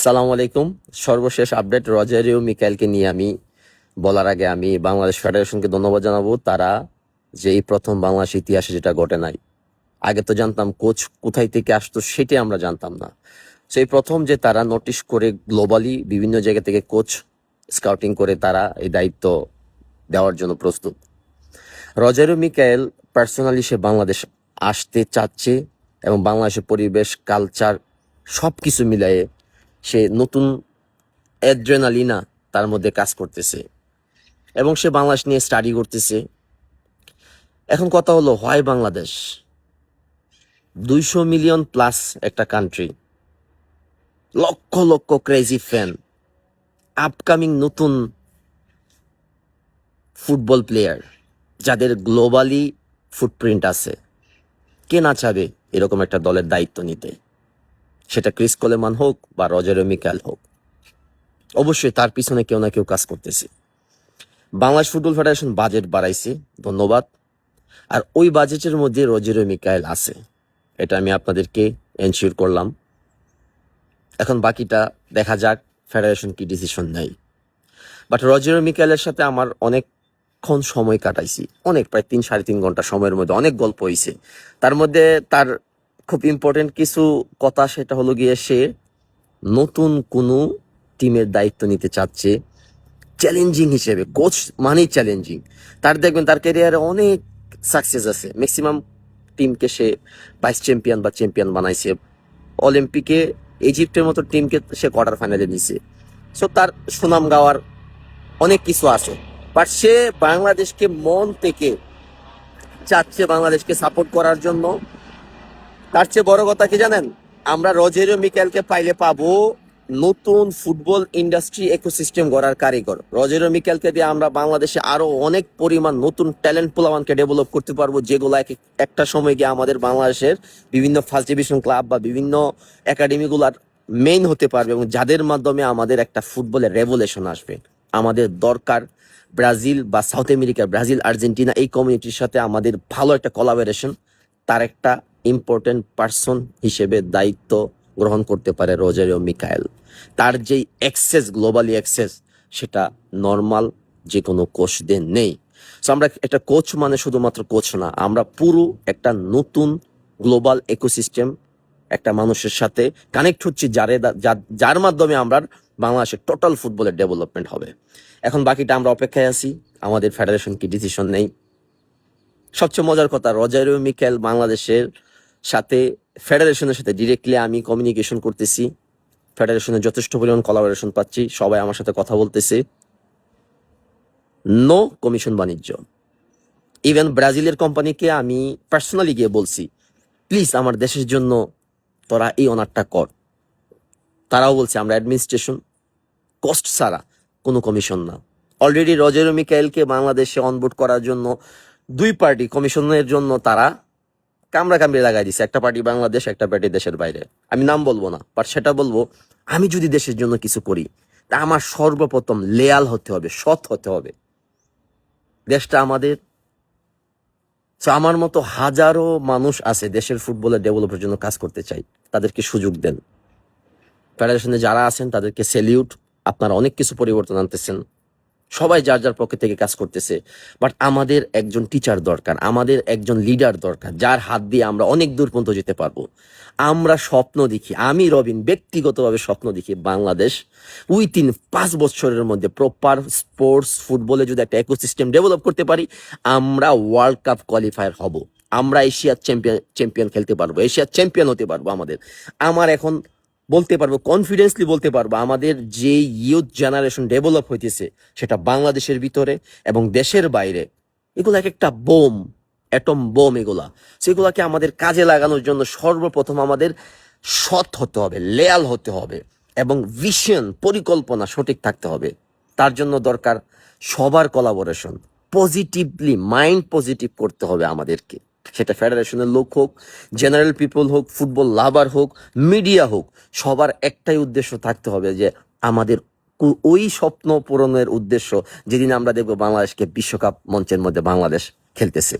সালামু আলাইকুম। সর্বশেষ আপডেট রজারিও মিকাইলকে নিয়ে আমি বলার আগে আমি বাংলাদেশ ফেডারেশনকে ধন্যবাদ জানাবো। তারা যে এই প্রথম বাংলাদেশ ইতিহাসে যেটা ঘটে নাই, আগে তো জানতাম কোচ কোথায় থেকে আসতো সেটাই আমরা জানতাম না। সেই প্রথম যে তারা নোটিশ করে গ্লোবালি বিভিন্ন জায়গা থেকে কোচ স্কাউটিং করে তারা এই দায়িত্ব দেওয়ার জন্য প্রস্তুত। রজারিও মিকাইল পার্সোনালি সে বাংলাদেশ আসতে চাচ্ছে এবং বাংলাদেশের পরিবেশ, কালচার সব কিছু মিলিয়ে সে নতুন অ্যাড্রেনালিনা তার মধ্যে কাজ করতেছে এবং সে বাংলাদেশ নিয়ে স্টাডি করতেছে। এখন কথা হলো, হয় বাংলাদেশ 200 মিলিয়ন প্লাস একটা country, lakh lakh crazy fan, upcoming নতুন ফুটবল প্লেয়ার যাদের গ্লোবালি ফুটপ্রিন্ট আছে, কে না চাবে এরকম একটা দলের দায়িত্ব নিতে? সেটা ক্রিস কোলেমান হোক বা রজারিও মিকাইল হোক, অবশ্যই তার পিছনে কেউ না কেউ কাজ করতেছে। বাংলাদেশ ফুটবল ফেডারেশন বাজেট বাড়াইছে, ধন্যবাদ। আর ওই বাজেটের মধ্যে রজারিও মিকাইল আছে, এটা আমি আপনাদেরকে এনশিওর করলাম। এখন বাকিটা দেখা যাক ফেডারেশন কি ডিসিশন নেয়। বাট রজারিও মিকাইলের সাথে আমার অনেকক্ষণ সময় কাটাইছি, প্রায় 3-3.5 ঘন্টা সময়ের মধ্যে অনেক গল্প হয়েছে। তার মধ্যে তার খুব ইম্পর্টেন্ট কিছু কথা, সেটা হলো গিয়ে সে নতুন কোনো টিমের দায়িত্ব নিতে চাচ্ছে চ্যালেঞ্জিং হিসেবে। কোচ মানেই চ্যালেঞ্জিং। তার দেখবেন তার ক্যারিয়ারে অনেক সাকসেস আছে, ম্যাক্সিমাম টিমকে সে ভাইস চ্যাম্পিয়ন বা চ্যাম্পিয়ন বানাইছে। অলিম্পিকে ইজিপ্টের মতো টিমকে সে কোয়ার্টার ফাইনালে নিছে। সো তার সুনাম গাওয়ার অনেক কিছু আছে। বাট সে বাংলাদেশকে মন থেকে চাচ্ছে বাংলাদেশকে সাপোর্ট করার জন্য। তার চেয়ে বড় কথা কি জানেন, আমরা রজারিও মিকাইলকে পাইলে পাবো নতুন ফুটবল ইন্ডাস্ট্রি ইকোসিস্টেম গড়ার কারিগর। রজারিও মিকাইলকে দিয়ে আমরা বাংলাদেশে আরো অনেক পরিমাণ নতুন ট্যালেন্ট পোলাওয়ানকে ডেভেলপ করতে পারবো, যেগুলো একটা সময় গিয়ে আমাদের বাংলাদেশের বিভিন্ন ফার্স্ট ডিভিশন ক্লাব বা বিভিন্ন একাডেমিগুলার মেইন হতে পারবে এবং যাদের মাধ্যমে আমাদের একটা ফুটবলের রেভলিউশন আসবে। আমাদের দরকার ব্রাজিল বা সাউথ আমেরিকা, ব্রাজিল, আর্জেন্টিনা এই কমিউনিটির সাথে আমাদের ভালো একটা কোলাবোরেশন। তার একটা ইম্পর্টেন্ট পার্সন হিসেবে দায়িত্ব গ্রহণ করতে পারে রজারিও মিকাইল। তার যেই অ্যাক্সেস, গ্লোবালি অ্যাক্সেস, সেটা নর্মাল যে কোনো কোচদের নেই। সো আমরা একটা কোচ মানে শুধুমাত্র কোচ না, আমরা পুরো একটা নতুন গ্লোবাল ইকোসিস্টেম একটা মানুষের সাথে কানেক্ট হচ্ছে, যার মাধ্যমে আমরা বাংলাদেশের টোটাল ফুটবলের ডেভেলপমেন্ট হবে। এখন বাকিটা আমরা অপেক্ষায় আছি, আমাদের ফেডারেশন কি ডিসিশন নেই। সবচেয়ে মজার কথা, রজারিও মিকাইল বাংলাদেশের সাথে, ফেডারেশনের সাথে ডিরেক্টলি আমি কমিউনিকেশন করতেছি। ফেডারেশনের যথেষ্ট পরিমাণ কোলাবোরেশন পাচ্ছি, সবাই আমার সাথে কথা বলতেছে। নো কমিশন বাণিজ্য। ইভেন ব্রাজিলের কোম্পানিকে আমি পার্সোনালি গিয়ে বলছি, প্লিজ আমার দেশের জন্য তোরা এই অনারটা কর। তারাও বলছে আমরা অ্যাডমিনিস্ট্রেশন কস্ট ছাড়া, কোনো কমিশন না। অলরেডি রজারিও মিকাইলকে বাংলাদেশে অনবোর্ড করার জন্য দুই পার্টি কমিশনের জন্য তারা কামড়ি লাগাই দিছে। একটা পার্টি বাংলাদেশ, একটা পার্টি দেশের বাইরে। আমি নাম বলবো না, বাট সেটা বলবো, আমি যদি দেশের জন্য কিছু করি তা আমার সর্বপ্রথম লেয়াল হতে হবে, সৎ হতে হবে। দেশটা আমাদের। আমার মতো হাজারো মানুষ আছে দেশের ফুটবলের ডেভেলপের জন্য কাজ করতে চাই, তাদেরকে সুযোগ দেন। ফেডারেশনে যারা আছেন তাদেরকে স্যালিউট, আপনারা অনেক কিছু পরিবর্তন আনতেছেন, সবাই যার যার পক্ষে থেকে কাজ করতেছে। বাট আমাদের একজন টিচার দরকার, আমাদের একজন লিডার দরকার, যার হাত দিয়ে আমরা অনেক দূর পর্যন্ত যেতে পারবো। আমরা স্বপ্ন দেখি, আমি রবিন ব্যক্তিগতভাবে স্বপ্ন দেখি, বাংলাদেশ উইথিন 5 বছরের মধ্যে প্রপার স্পোর্টস ফুটবলে যদি একটা ইকোসিস্টেম ডেভেলপ করতে পারি, আমরা ওয়ার্ল্ড কাপ কোয়ালিফায়ার হব, আমরা এশিয়ার চ্যাম্পিয়ন খেলতে পারবো, এশিয়ার চ্যাম্পিয়ন হতে পারবো। আমার এখন বলতে পারবো, কনফিডেন্সলি বলতে পারবো, আমাদের যে ইউথ জেনারেশন ডেভেলপ হইতেছে সেটা বাংলাদেশের ভিতরে এবং দেশের বাইরে, এগুলো এক একটা বোম, অ্যাটম বোম এগুলা। সেগুলাকে আমাদের কাজে লাগানোর জন্য সর্বপ্রথম আমাদের সৎ হতে হবে, লেয়াল হতে হবে এবং ভিশন, পরিকল্পনা সঠিক থাকতে হবে। তার জন্য দরকার সবার কোলাবোরেশন, পজিটিভলি মাইন্ড পজিটিভ করতে হবে আমাদেরকে। সেটা ফেডারেশনের লোক হোক, জেনারেল পিপল হোক, ফুটবল লাভার হোক, মিডিয়া হোক, সবার একটাই উদ্দেশ্য থাকতে হবে যে আমাদের ওই স্বপ্ন পূরণের উদ্দেশ্য, যেদিন আমরা দেখবো বাংলাদেশকে বিশ্বকাপ মঞ্চের মধ্যে বাংলাদেশ খেলতেছে।